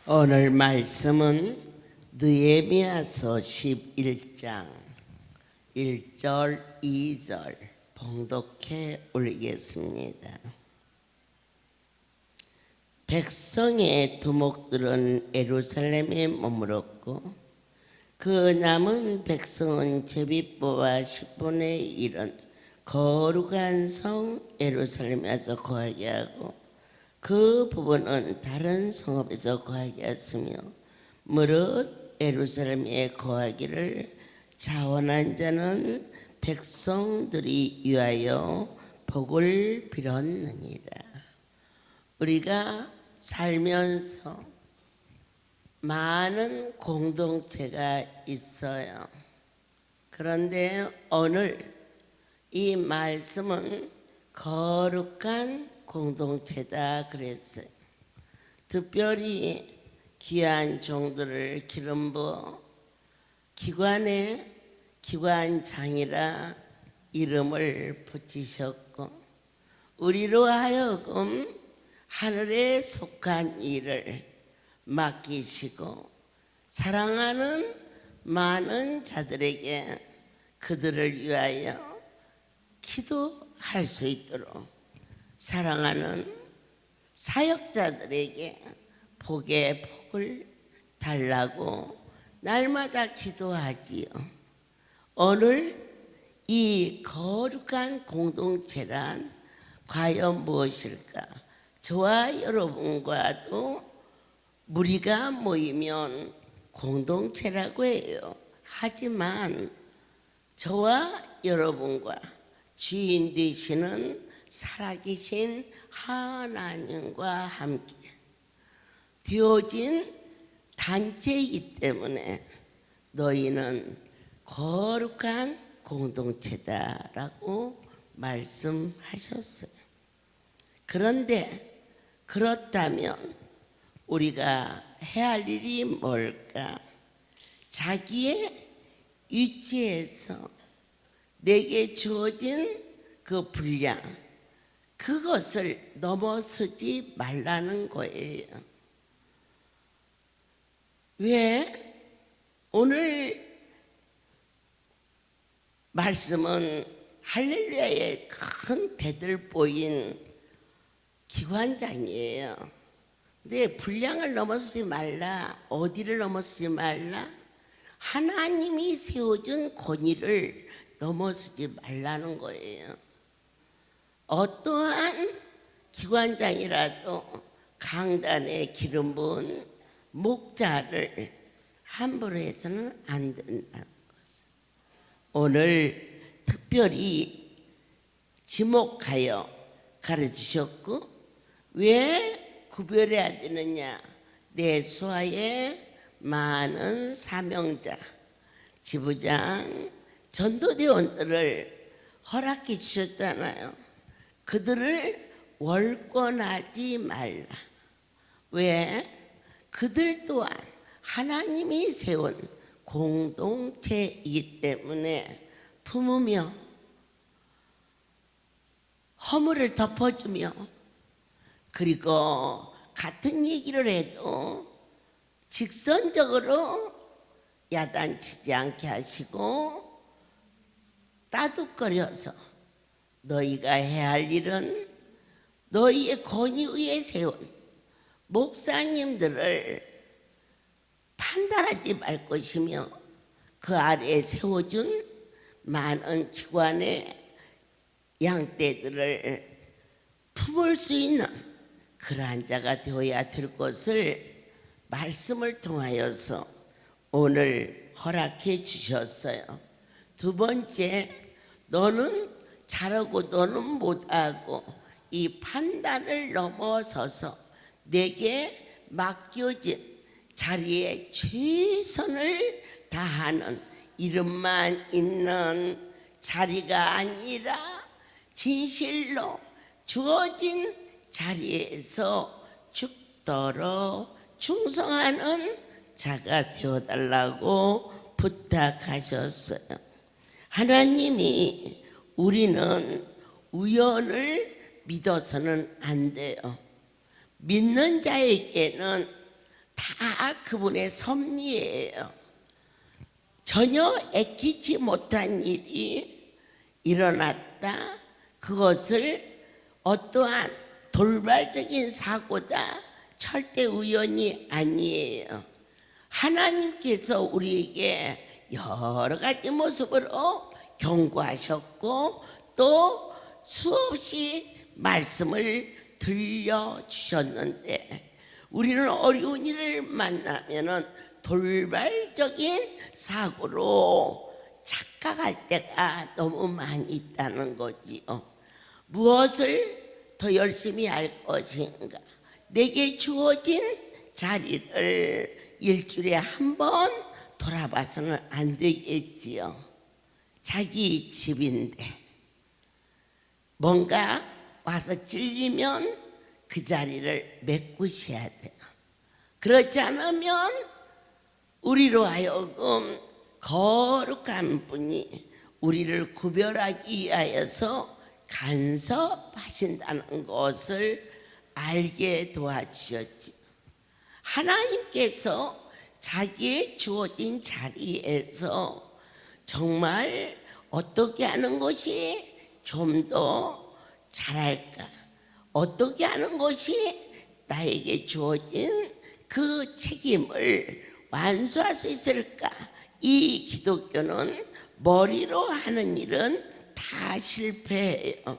오늘 말씀은 느헤미야서 11장 1절 2절 봉독해 올리겠습니다. 백성의 두목들은 예루살렘에 머물었고 그 남은 백성은 제비보와 10분의 1은 거룩한 성 예루살렘에서 거하게 하고 그 부분은 다른 성읍에서 거하게 하였으며 무릇 예루살렘에 거하기를 자원한 자는 백성들이 위하여 복을 빌었느니라. 우리가 살면서 많은 공동체가 있어요. 그런데 오늘 이 말씀은 거룩한 공동체다 그랬어요. 특별히 귀한 종들을 기름 부어 기관에 기관장이라 이름을 붙이셨고 우리로 하여금 하늘에 속한 일을 맡기시고 사랑하는 많은 자들에게 그들을 위하여 기도할 수 있도록 사랑하는 사역자들에게 복의 복을 달라고 날마다 기도하지요. 오늘 이 거룩한 공동체란 과연 무엇일까? 저와 여러분과도 무리가 모이면 공동체라고 해요. 하지만 저와 여러분과 주인 되시는 살아계신 하나님과 함께 되어진 단체이기 때문에 너희는 거룩한 공동체다라고 말씀하셨어요. 그런데 그렇다면 우리가 해야 할 일이 뭘까? 자기의 위치에서 내게 주어진 그 분량, 그것을 넘어서지 말라는 거예요. 왜? 오늘 말씀은 할렐루야의 큰 대들보인 기관장이에요. 근데 분량을 넘어서지 말라. 어디를 넘어서지 말라? 하나님이 세워준 권위를 넘어서지 말라는 거예요. 어떠한 기관장이라도 강단에 기름 부은 목자를 함부로 해서는 안 된다는 것을 오늘 특별히 지목하여 가르치셨고, 왜 구별해야 되느냐? 내 수하에 많은 사명자, 지부장, 전도대원들을 허락해 주셨잖아요. 그들을 월권하지 말라. 왜? 그들 또한 하나님이 세운 공동체이기 때문에 품으며 허물을 덮어주며, 그리고 같은 얘기를 해도 직선적으로 야단치지 않게 하시고 따둑거려서 너희가 해야 할 일은 너희의 권위 위에 세운 목사님들을 판단하지 말 것이며 그 아래에 세워준 많은 기관의 양떼들을 품을 수 있는 그러한 자가 되어야 될 것을 말씀을 통하여서 오늘 허락해 주셨어요. 두 번째, 너는 잘하고 너는 못하고 이 판단을 넘어서서 내게 맡겨진 자리에 최선을 다하는 이름만 있는 자리가 아니라 진실로 주어진 자리에서 죽도록 충성하는 자가 되어달라고 부탁하셨어요. 하나님이 우리는 우연을 믿어서는 안 돼요. 믿는 자에게는 다 다 그분의 섭리예요. 전혀 애끼지 못한 일이 일어났다. 그것을 어떠한 돌발적인 사고다. 절대 우연이 아니에요. 하나님께서 우리에게 여러 가지 모습으로 경고하셨고 또 수없이 말씀을 들려주셨는데 우리는 어려운 일을 만나면은 돌발적인 사고로 착각할 때가 너무 많이 있다는 거지요. 무엇을 더 열심히 할 것인가? 내게 주어진 자리를 일주일에 한 번 돌아봐서는 안 되겠지요. 자기 집인데 뭔가 와서 찔리면 그 자리를 메꾸셔야 돼요. 그렇지 않으면 우리로 하여금 거룩한 분이 우리를 구별하기 위하여서 간섭하신다는 것을 알게 도와주셨지. 하나님께서 자기의 주어진 자리에서 정말 어떻게 하는 것이 좀 더 잘할까? 어떻게 하는 것이 나에게 주어진 그 책임을 완수할 수 있을까? 이 기독교는 머리로 하는 일은 다 실패해요.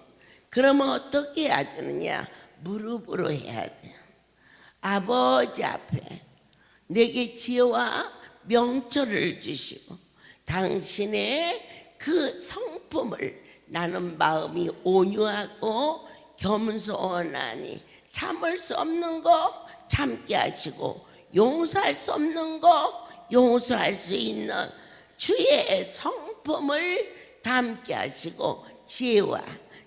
그러면 어떻게 해야 되느냐? 무릎으로 해야 돼요. 아버지 앞에 내게 지혜와 명철을 주시고 당신의 그 성품을 나는 마음이 온유하고 겸손하니 참을 수 없는 거 참게 하시고 용서할 수 없는 거 용서할 수 있는 주의 성품을 담게 하시고 지혜와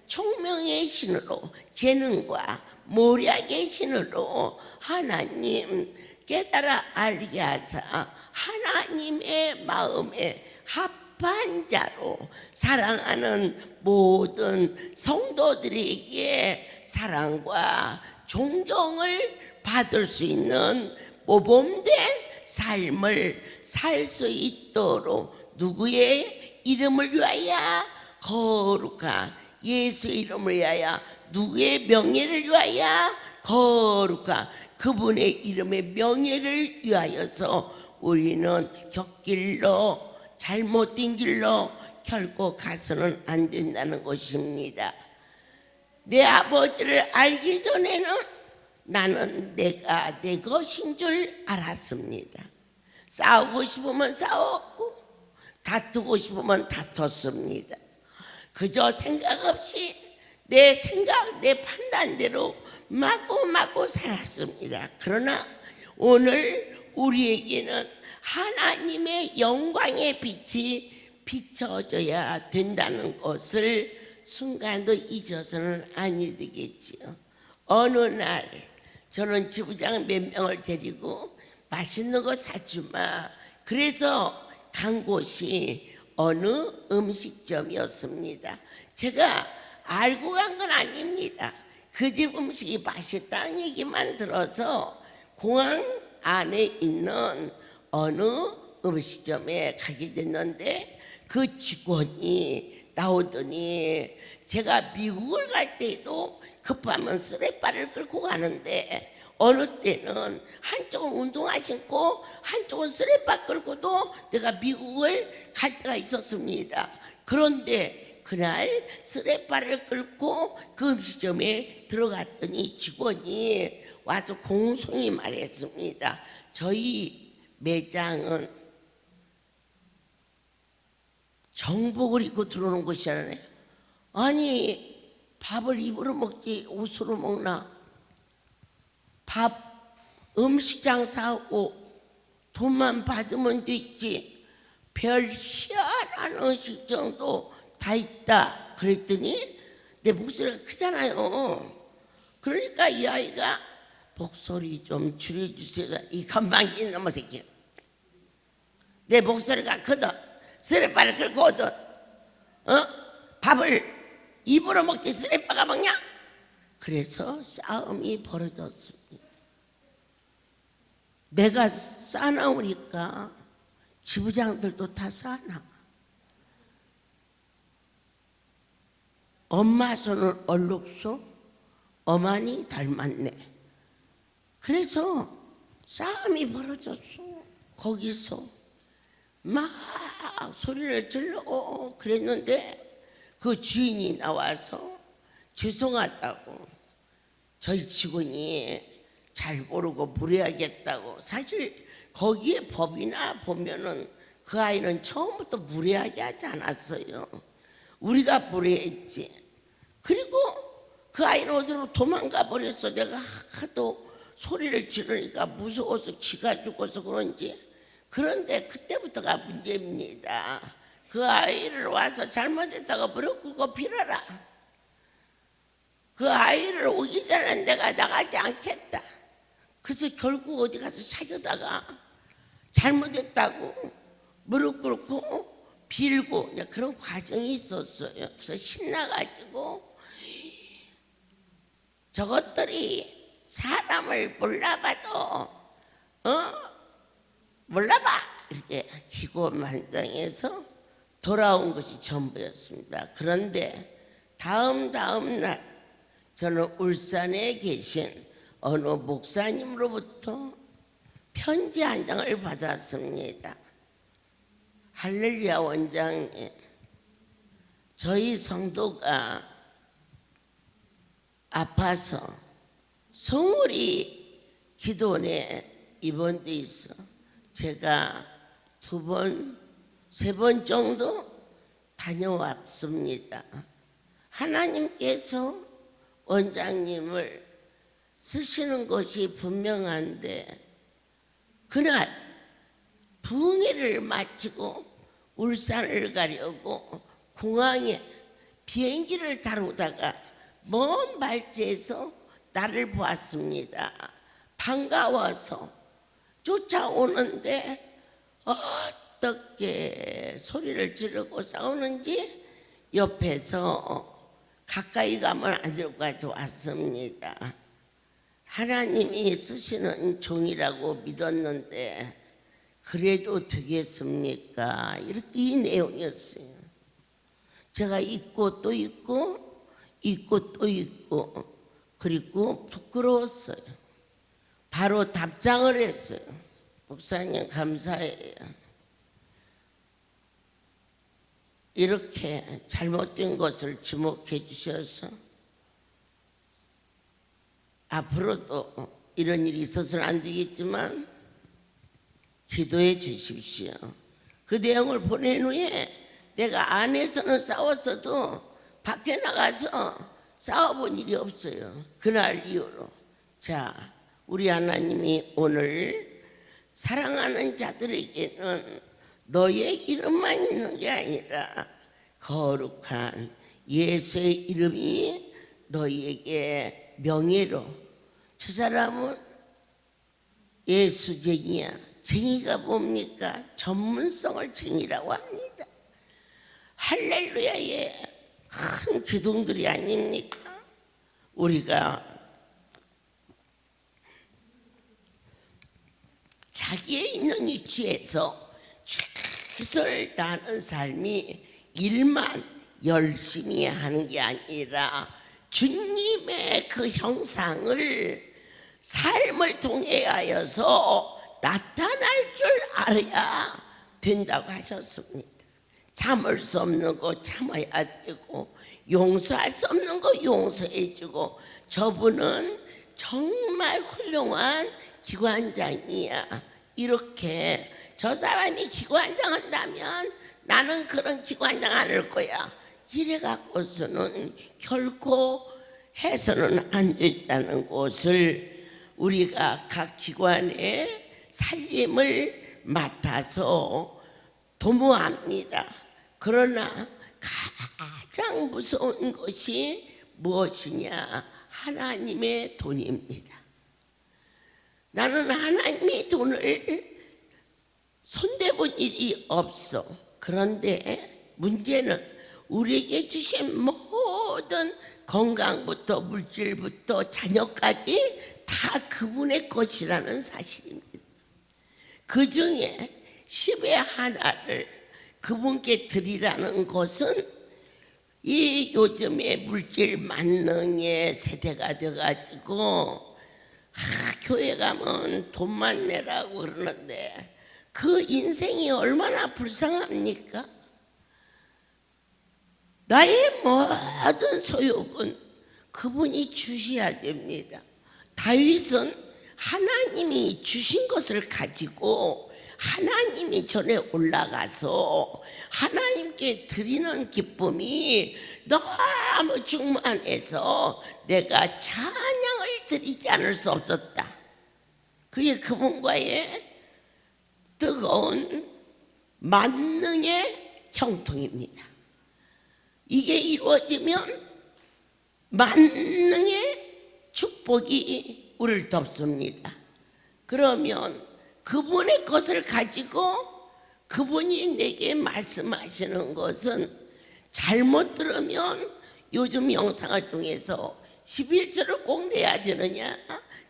총명의 신으로 재능과 모략의 신으로 하나님 깨달아 알게 하사 하나님의 마음에 합한 자로 사랑하는 모든 성도들에게 사랑과 존경을 받을 수 있는 모범된 삶을 살 수 있도록 누구의 이름을 위하여? 거룩한 예수 이름을 위하여. 누구의 명예를 위하여? 거룩한 그분의 이름의 명예를 위하여서 우리는 곁길로 잘못된 길로 결코 가서는 안 된다는 것입니다. 내 아버지를 알기 전에는 나는 내가 내 것인 줄 알았습니다. 싸우고 싶으면 싸웠고 다투고 싶으면 다퉜습니다. 그저 생각 없이 내 생각, 내 판단대로 마구 살았습니다. 그러나 오늘 우리에게는 하나님의 영광의 빛이 비춰져야 된다는 것을 순간도 잊어서는 아니 되겠지요. 어느 날 저는 지부장 몇 명을 데리고 맛있는 거 사주마. 그래서 간 곳이 어느 음식점이었습니다. 제가 알고 간 건 아닙니다. 그 집 음식이 맛있다는 얘기만 들어서 공항 안에 있는 어느 음식점에 가게 됐는데 그 직원이 나오더니 제가 미국을 갈 때에도 급하면 쓰레빠를 끌고 가는데 어느 때는 한쪽은 운동화 신고 한쪽은 쓰레빠 끌고도 내가 미국을 갈 때가 있었습니다. 그런데 그날 쓰레빠를 끌고 그 음식점에 들어갔더니 직원이 와서 공손히 말했습니다. 저희 매장은 정복을 입고 들어오는 곳이잖아요. 아니 밥을 입으로 먹지 옷으로 먹나? 밥 음식 장사하고 돈만 받으면 됐지 별 희한한 음식점도 다 있다. 그랬더니 내 목소리가 크잖아요. 그러니까 이 아이가 목소리 좀 줄여주세요. 이 건방진 놈의 새끼. 내 목소리가 크든 쓰레빠를 끌고 오든 밥을 입으로 먹지 쓰레빠가 먹냐? 그래서 싸움이 벌어졌습니다. 내가 싸나오니까 지부장들도 다 싸나. 엄마 손은 얼룩소, 어머니 닮았네. 그래서 싸움이 벌어졌어. 거기서 막 소리를 질러 그랬는데 그 주인이 나와서 죄송하다고, 저희 직원이 잘 모르고 무례하겠다고. 사실 거기에 법이나 보면은 그 아이는 처음부터 무례하게 하지 않았어요. 우리가 무례했지. 그리고 그 아이는 어디로 도망가 버렸어. 내가 하도 소리를 지르니까 무서워서 기가 죽어서 그런지. 그런데 그때부터가 문제입니다. 그 아이를 와서 잘못했다고 무릎 꿇고 빌어라. 그 아이를 오기 전에 내가 나가지 않겠다. 그래서 결국 어디 가서 찾아다가 잘못했다고 무릎 꿇고 빌고 그런 과정이 있었어요. 그래서 신나가지고 저것들이 사람을 몰라봐도 몰라봐 이렇게 기고만장해서 돌아온 것이 전부였습니다. 그런데 다음 날 저는 울산에 계신 어느 목사님으로부터 편지 한 장을 받았습니다. 할렐루야 원장님, 저희 성도가 아파서 성월이 기도원에 입원돼 있어. 제가 2번, 3번 정도 다녀왔습니다. 하나님께서 원장님을 쓰시는 것이 분명한데 그날 부흥회를 마치고 울산을 가려고 공항에 비행기를 타러다가 먼 발치에서 나를 보았습니다. 반가워서 쫓아오는데 어떻게 소리를 지르고 싸우는지 옆에서 가까이 가면 안 될 것 같아 왔습니다. 하나님이 쓰시는 종이라고 믿었는데 그래도 되겠습니까? 이렇게 이 내용이었어요. 제가 잊고 또 잊고 잊고 또 잊고 그리고 부끄러웠어요. 바로 답장을 했어요. 목사님 감사해요. 이렇게 잘못된 것을 지목해 주셔서 앞으로도 이런 일이 있어서는 안 되겠지만 기도해 주십시오. 그 내용을 보낸 후에 내가 안에서는 싸웠어도 밖에 나가서 싸워본 일이 없어요. 그날 이후로. 자, 우리 하나님이 오늘 사랑하는 자들에게는 너의 이름만 있는 게 아니라 거룩한 예수의 이름이 너희에게 명예로. 저 사람은 예수쟁이야. 쟁이가 뭡니까? 전문성을 쟁이라고 합니다. 할렐루야의 큰 기둥들이 아닙니까? 우리가 자기의 있는 위치에서 최선을 다하는 삶이 일만 열심히 하는 게 아니라 주님의 그 형상을 삶을 통해 하여서 나타날 줄 알아야 된다고 하셨습니다. 참을 수 없는 거 참아야 되고 용서할 수 없는 거 용서해 주고. 저분은 정말 훌륭한 기관장이야. 이렇게 저 사람이 기관장 한다면 나는 그런 기관장 안 할 거야. 이래 갖고서는 결코 해서는 안 된다는 것을 우리가 각 기관의 살림을 맡아서 도모합니다. 그러나 가장 무서운 것이 무엇이냐? 하나님의 돈입니다. 나는 하나님의 돈을 손대본 일이 없어. 그런데 문제는 우리에게 주신 모든 건강부터 물질부터 자녀까지 다 그분의 것이라는 사실입니다. 그 중에 10의 하나를 그분께 드리라는 것은 이 요즘에 물질 만능의 세대가 돼가지고 교회 가면 돈만 내라고 그러는데 그 인생이 얼마나 불쌍합니까? 나의 모든 소욕은 그분이 주셔야 됩니다. 다윗은 하나님이 주신 것을 가지고 하나님이 전에 올라가서 하나님께 드리는 기쁨이 너무 충만해서 내가 찬양을 드리지 않을 수 없었다. 그게 그분과의 뜨거운 만능의 형통입니다. 이게 이루어지면 만능의 축복이 우리를 덮습니다. 그러면 그분의 것을 가지고 그분이 내게 말씀하시는 것은 잘못 들으면 요즘 영상을 통해서 11조를 꼭 내야 되느냐,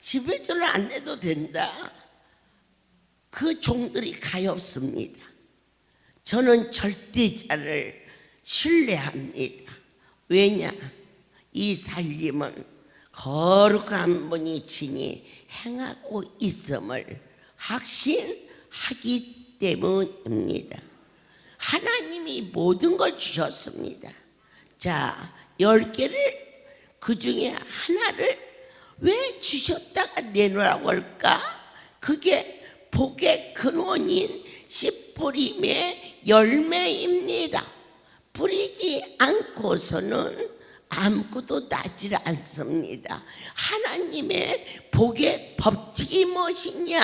11조를 안 내도 된다, 그 종들이 가엾습니다. 저는 절대자를 신뢰합니다. 왜냐? 이 살림은 거룩한 분이 친히 행하고 있음을 확신하기 때문입니다. 하나님이 모든 걸 주셨습니다. 자, 10개를 그 중에 하나를 왜 주셨다가 내놓으라고 할까? 그게 복의 근원인 씨 뿌림의 열매입니다. 뿌리지 않고서는 아무것도 나질 않습니다. 하나님의 복의 법칙이 무엇이냐?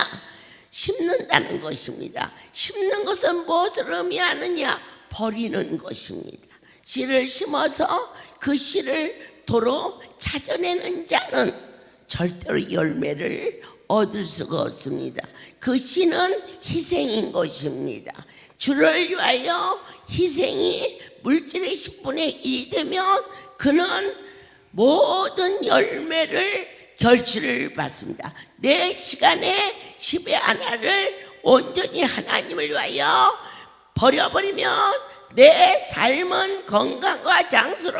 심는다는 것입니다. 심는 것은 무엇을 의미하느냐? 버리는 것입니다. 씨를 심어서 그 씨를 도로 찾아내는 자는 절대로 열매를 얻을 수가 없습니다. 그 씨는 희생인 것입니다. 주를 위하여 희생이 물질의 10분의 1이 되면 그는 모든 열매를 결실을 받습니다. 내 시간에 10의 하나를 온전히 하나님을 위하여 버려버리면 내 삶은 건강과 장수로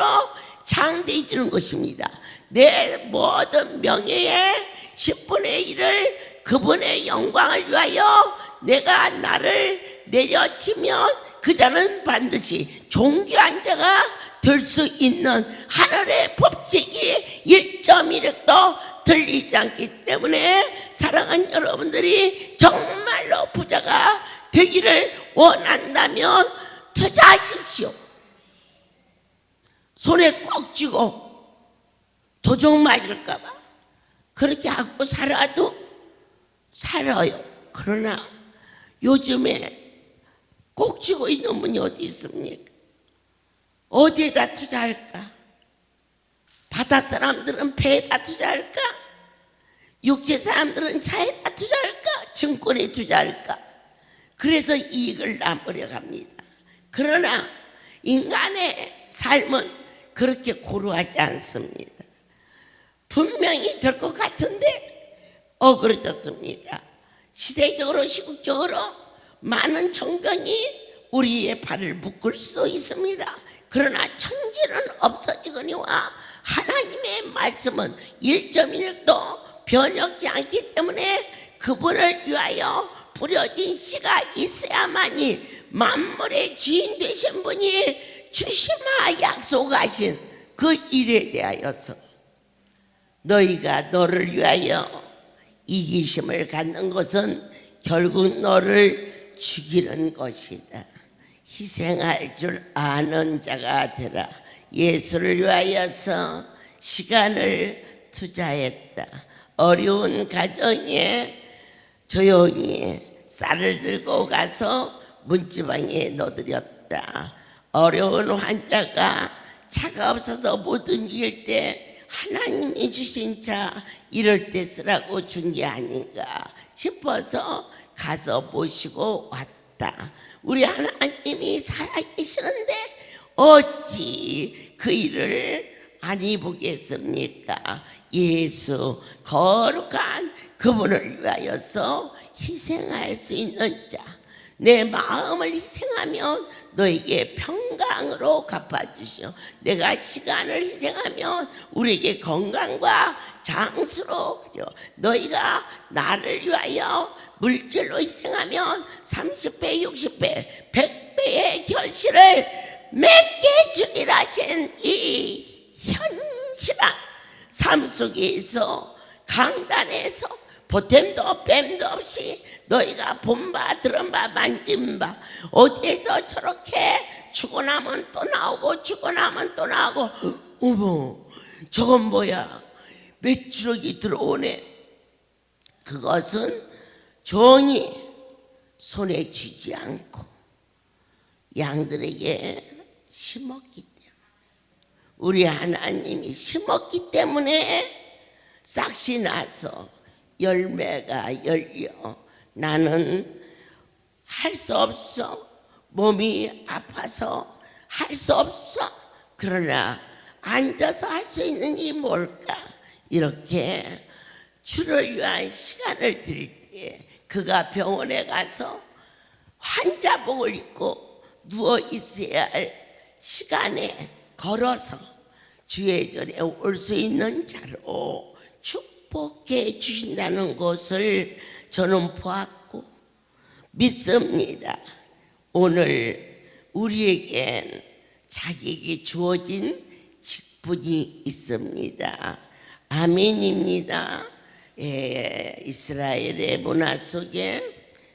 창대해지는 것입니다. 내 모든 명예의 10분의 1을 그분의 영광을 위하여 내가 나를 내려치면 그 자는 반드시 존귀한 자가 될 수 있는 하늘의 법칙이 1.1획도 들리지 않기 때문에 사랑하는 여러분들이 정말로 부자가 되기를 원한다면 투자하십시오. 손에 꼭 쥐고 도둑 맞을까 봐 그렇게 하고 살아도 살아요. 그러나 요즘에 꼭 쥐고 있는 분이 어디 있습니까? 어디에다 투자할까? 바다 사람들은 배에다 투자할까? 육지 사람들은 차에다 투자할까? 증권에 투자할까? 그래서 이익을 남으려 합니다. 그러나 인간의 삶은 그렇게 고루하지 않습니다. 분명히 될 것 같은데 어그러졌습니다. 시대적으로 시국적으로 많은 정변이 우리의 발을 묶을 수 있습니다. 그러나 천지는 없어지거니와 하나님의 말씀은 1.1도 변혁지 않기 때문에 그분을 위하여 뿌려진 씨가 있어야만이 만물의 주인 되신 분이 주시마 약속하신 그 일에 대하여서 너희가 너를 위하여 이기심을 갖는 것은 결국 너를 죽이는 것이다. 희생할 줄 아는 자가 되라. 예수를 위하여서 시간을 투자했다. 어려운 가정에 조용히 쌀을 들고 가서 문지방에 넣어드렸다. 어려운 환자가 차가 없어서 못 움직일 때 하나님이 주신 차 이럴 때 쓰라고 준 게 아닌가 싶어서 가서 모시고 왔다. 우리 하나님이 살아계시는데 어찌 그 일을 아니 보겠습니까? 예수 거룩한 그분을 위하여서 희생할 수 있는 자, 내 마음을 희생하면 너에게 평강으로 갚아주시오. 내가 시간을 희생하면 우리에게 건강과 장수로, 너희가 나를 위하여 물질로 희생하면 30배, 60배, 100배의 결실을 맺게 주리라 하신 이 현실한 삶 속에서 강단에서 보탬도 뺨도 없이 너희가 본바 들은바 만진바 어디에서 저렇게 죽어나면 또 나오고 죽어나면 또 나오고, 어머 저건 뭐야, 매출억이 들어오네. 그것은 종이 손에 쥐지 않고 양들에게 심었기 때문에, 우리 하나님이 심었기 때문에 싹이 나서 열매가 열려. 나는 할 수 없어, 몸이 아파서 할 수 없어. 그러나 앉아서 할 수 있는 이 뭘까? 이렇게 주를 위한 시간을 드릴 때 그가 병원에 가서 환자복을 입고 누워 있어야 할 시간에 걸어서 주의 전에 올 수 있는 자로 축복해 주신다는 것을 저는 보았고 믿습니다. 오늘 우리에겐 자기에게 주어진 직분이 있습니다. 아멘입니다. 이스라엘의 문화 속에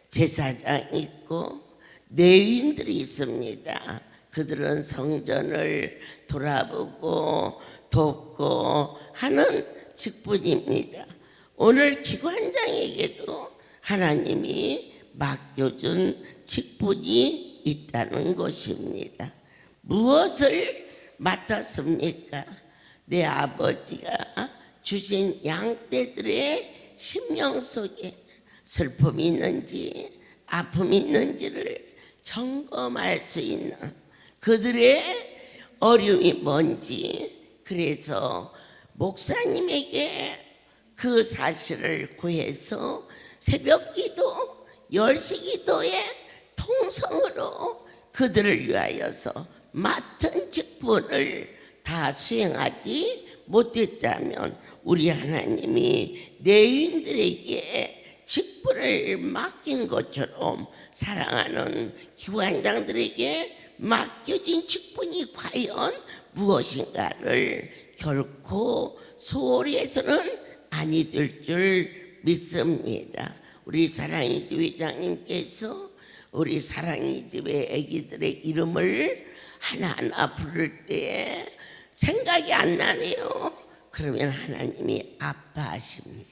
제사장이 있고 레위인들이 있습니다. 그들은 성전을 돌아보고 돕고 하는 직분입니다. 오늘 기관장에게도 하나님이 맡겨준 직분이 있다는 것입니다. 무엇을 맡았습니까? 내 아버지가 주신 양떼들의 심령 속에 슬픔이 있는지 아픔이 있는지를 점검할 수 있는, 그들의 어려움이 뭔지, 그래서 목사님에게 그 사실을 구해서 새벽기도, 10시 기도의 통성으로 그들을 위하여서 맡은 직분을 다 수행하지 못했다면 우리 하나님이 레위인들에게 직분을 맡긴 것처럼 사랑하는 기관장들에게 맡겨진 직분이 과연 무엇인가를 결코 소홀히 해서는 아니 될 줄 믿습니다. 우리 사랑이 집 회장님께서 우리 사랑이 집의 아기들의 이름을 하나하나 부를 때 생각이 안 나네요. 그러면 하나님이 아파하십니다.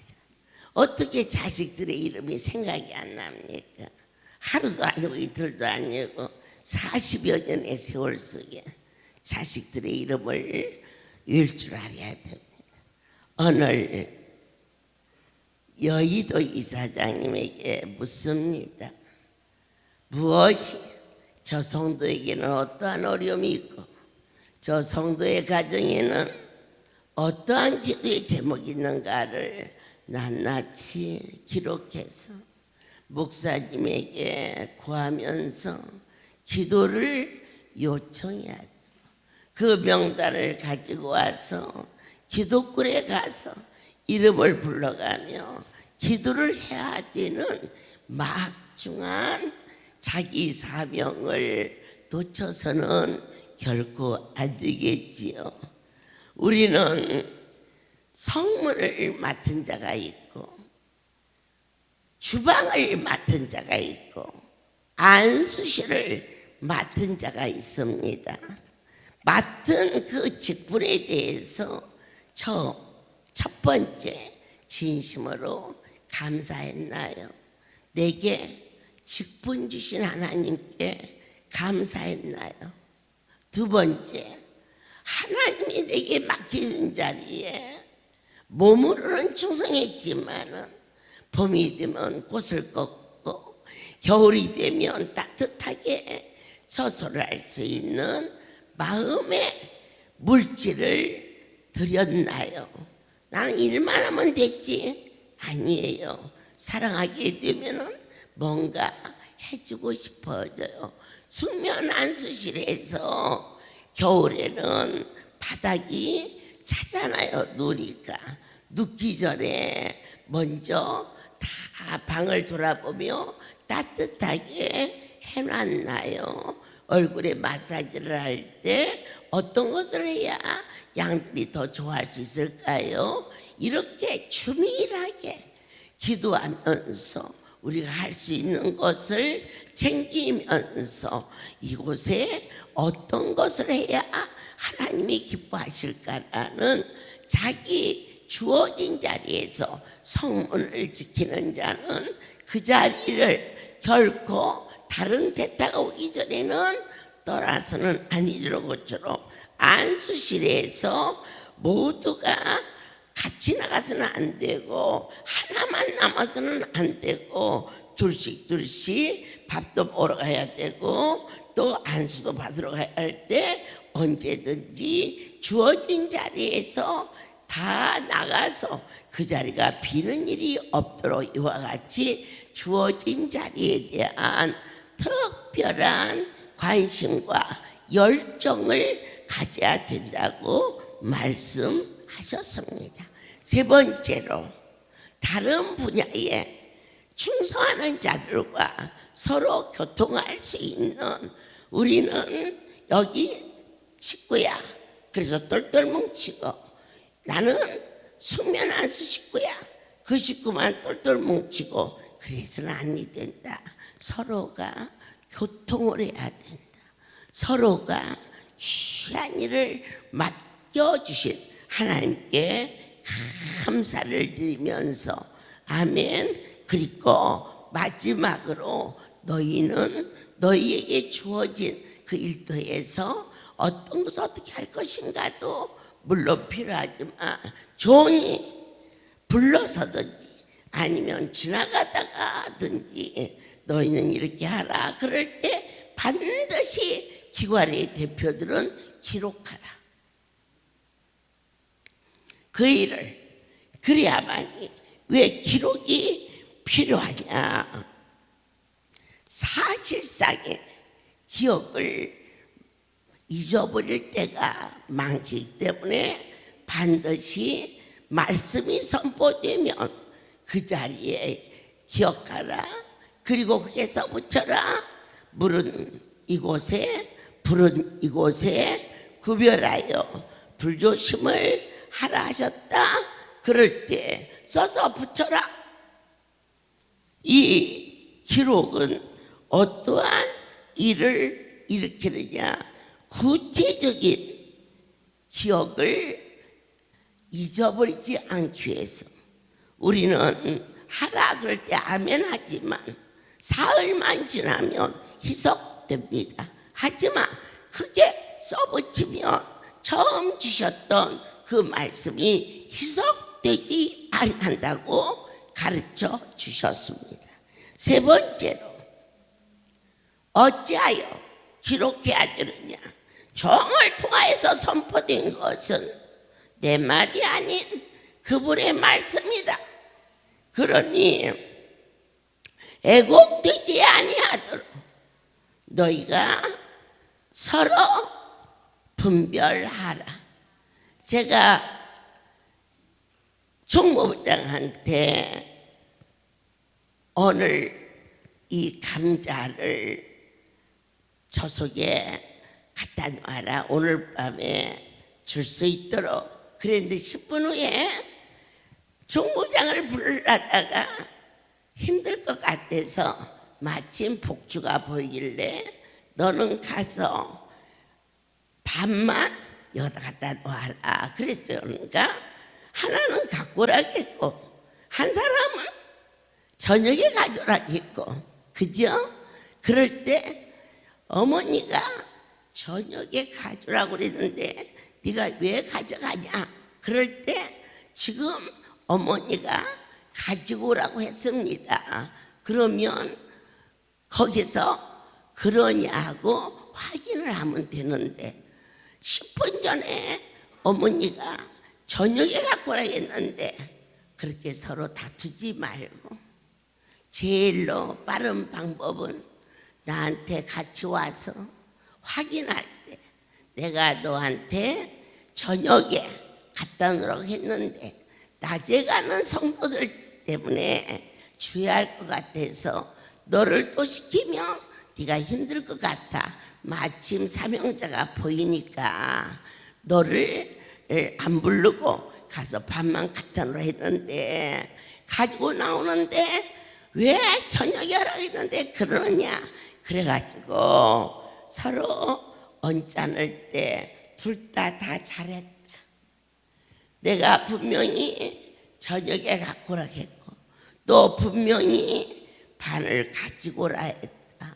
어떻게 자식들의 이름이 생각이 안 납니까? 하루도 아니고 이틀도 아니고 40여 년의 세월 속에 자식들의 이름을 외울 줄 알아야 됩니다. 오늘 여의도 이사장님에게 묻습니다. 무엇이 저 성도에게는 어떠한 어려움이 있고 저 성도의 가정에는 어떠한 기도의 제목이 있는가를 낱낱이 기록해서 목사님에게 구하면서 기도를 요청해야 돼요. 그 명단을 가지고 와서 기도굴에 가서 이름을 불러가며 기도를 해야 되는 막중한 자기 사명을 놓쳐서는 결코 안 되겠지요. 우리는 성문을 맡은 자가 있고 주방을 맡은 자가 있고 안수실을 맡은 자가 있습니다. 맡은 그 직분에 대해서 첫 번째 진심으로 감사했나요? 내게 직분 주신 하나님께 감사했나요? 두 번째, 하나님이 내게 맡기는 자리에 몸으로는 충성했지만은 봄이 되면 꽃을 꺾고 겨울이 되면 따뜻하게 처소를 할 수 있는 마음의 물질을 드렸나요? 나는 일만 하면 됐지. 아니에요. 사랑하게 되면은 뭔가 해주고 싶어져요. 숙면 안수실에서 겨울에는 바닥이 차잖아요. 누니까 눕기 전에 먼저 다 방을 돌아보며 따뜻하게 해놨나요? 얼굴에 마사지를 할 때 어떤 것을 해야 양들이 더 좋아할 수 있을까요? 이렇게 주밀하게 기도하면서 우리가 할 수 있는 것을 챙기면서 이곳에 어떤 것을 해야 하나님이 기뻐하실까라는 자기 주어진 자리에서 성문을 지키는 자는 그 자리를 결코 다른 대타가 오기 전에는 떠나서는 아니는 것처럼 안수실에서 모두가 같이 나가서는 안 되고 하나만 남아서는 안 되고 둘씩 밥도 먹으러 가야 되고 또 안수도 받으러 가야 할 때 언제든지 주어진 자리에서 다 나가서 그 자리가 비는 일이 없도록 이와 같이 주어진 자리에 대한 특별한 관심과 열정을 가져야 된다고 말씀하셨습니다. 세 번째로 다른 분야에 충성하는 자들과 서로 교통할 수 있는 우리는 여기 식구야. 그래서 똘똘 뭉치고 나는 숙면 안수 식구야. 그 식구만 똘똘 뭉치고 그래서는 아니 된다. 서로가 교통을 해야 된다. 서로가 귀한 일을 맡겨주신 하나님께 감사를 드리면서 아멘. 그리고 마지막으로 너희는 너희에게 주어진 그 일터에서 어떤 것을 어떻게 할 것인가도 물론 필요하지만 종이 불러서든지 아니면 지나가다가든지 너희는 이렇게 하라. 그럴 때 반드시 기관의 대표들은 기록하라. 그 일을 그래야만이 왜 기록이 필요하냐? 사실상의 기억을 잊어버릴 때가 많기 때문에 반드시 말씀이 선포되면 그 자리에 기억하라. 그리고 그게 써붙여라. 물은 이곳에 불은 이곳에 구별하여 불조심을 하라 하셨다. 그럴 때 써서 붙여라. 이 기록은 어떠한 일을 일으키느냐? 구체적인 기억을 잊어버리지 않기 위해서 우리는 하라 그럴 때 아멘 하지만 사흘만 지나면 희석됩니다. 하지만 크게 써붙이면 처음 주셨던 그 말씀이 희석되지 않는다고 가르쳐 주셨습니다. 세 번째로 어찌하여 기록해야 되느냐? 종을 통하여서 선포된 것은 내 말이 아닌 그분의 말씀이다. 그러니 애곡되지 아니하도록 너희가 서로 분별하라. 제가 총무부장한테 오늘 이 감자를 저속에 갖다 놔라. 오늘 밤에 줄 수 있도록. 그랬는데 10분 후에 총무장을 부르다가 힘들 것 같아서 마침 복주가 보이길래 너는 가서 밥만 여기다 갖다 놔라 그랬어요. 그러니까 하나는 갖고 오라겠고 한 사람은 저녁에 가져오라겠고, 그죠? 그럴 때 어머니가 저녁에 가져오라고 그랬는데 네가 왜 가져가냐? 그럴 때 지금 어머니가 가지고 오라고 했습니다. 그러면 거기서 그러냐고 확인을 하면 되는데 10분 전에 어머니가 저녁에 갖고 오라겠는데 그렇게 서로 다투지 말고 제일로 빠른 방법은 나한테 같이 와서 확인할 때 내가 너한테 저녁에 갖다 놓으라고 했는데 낮에 가는 성도들 때문에 주의할 것 같아서 너를 또 시키면 네가 힘들 것 같아. 마침 사명자가 보이니까 너를 안 부르고 가서 밥만 갖다 놓으라 했는데 가지고 나오는데 왜 저녁에 하라고 했는데 그러느냐. 그래가지고 서로 언짢을 때 둘 다 잘했다. 내가 분명히 저녁에 갖고 오라 했고 또 분명히 반을 가지고 오라 했다.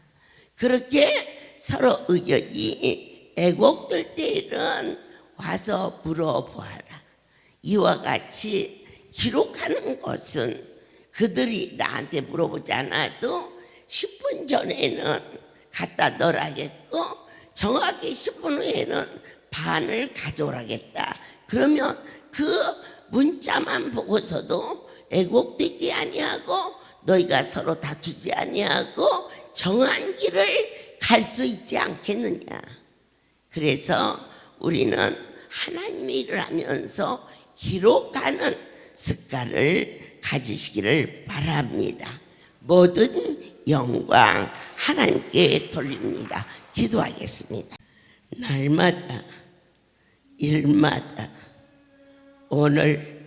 그렇게 서로 의견이 애곡될 때에는 와서 물어보아라. 이와 같이 기록하는 것은 그들이 나한테 물어보지 않아도 10분 전에는 갖다 넣으라겠고 정확히 10분 후에는 반을 가져오라겠다. 그러면 그 문자만 보고서도 애곡되지 아니하고 너희가 서로 다투지 아니하고 정한 길을 갈 수 있지 않겠느냐. 그래서 우리는 하나님의 일을 하면서 기록하는 습관을 가지시기를 바랍니다. 모든 영광 하나님께 돌립니다. 기도하겠습니다. 날마다 일마다 오늘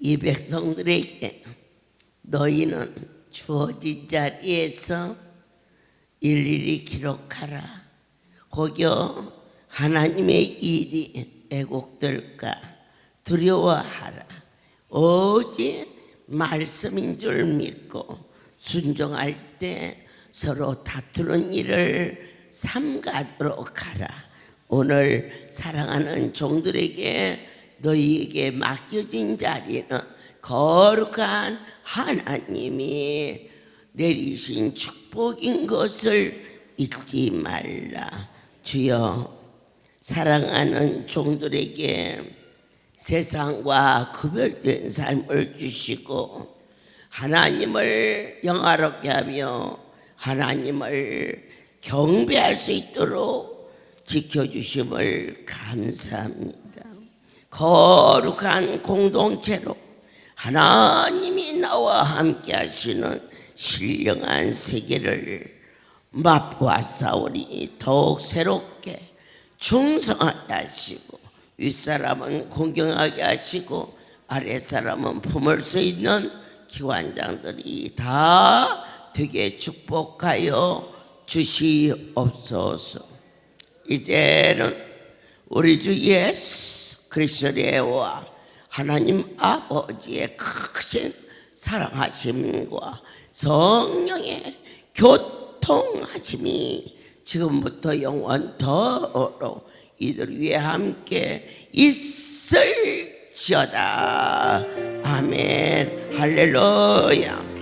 이 백성들에게 너희는 주어진 자리에서 일일이 기록하라. 혹여 하나님의 일이 애곡될까 두려워하라. 오직 말씀인 줄 믿고 순종할 때 서로 다투는 일을 삼가도록 하라. 오늘 사랑하는 종들에게 너희에게 맡겨진 자리는 거룩한 하나님이 내리신 축복인 것을 잊지 말라. 주여, 사랑하는 종들에게 세상과 구별된 삶을 주시고 하나님을 영화롭게 하며 하나님을 경배할 수 있도록 지켜주심을 감사합니다. 거룩한 공동체로 하나님이 나와 함께 하시는 신령한 세계를 맛보았사오니 더욱 새롭게 충성하게 하시고 윗사람은 공경하게 하시고 아랫사람은 품을 수 있는 기관장들이 다 되게 축복하여 주시옵소서. 이제는 우리 주 예수 그리스도와 하나님 아버지의 크신 사랑하심과 성령의 교통하심이 지금부터 영원토록 이들 위해 함께 있을지어다. 아멘. 할렐루야.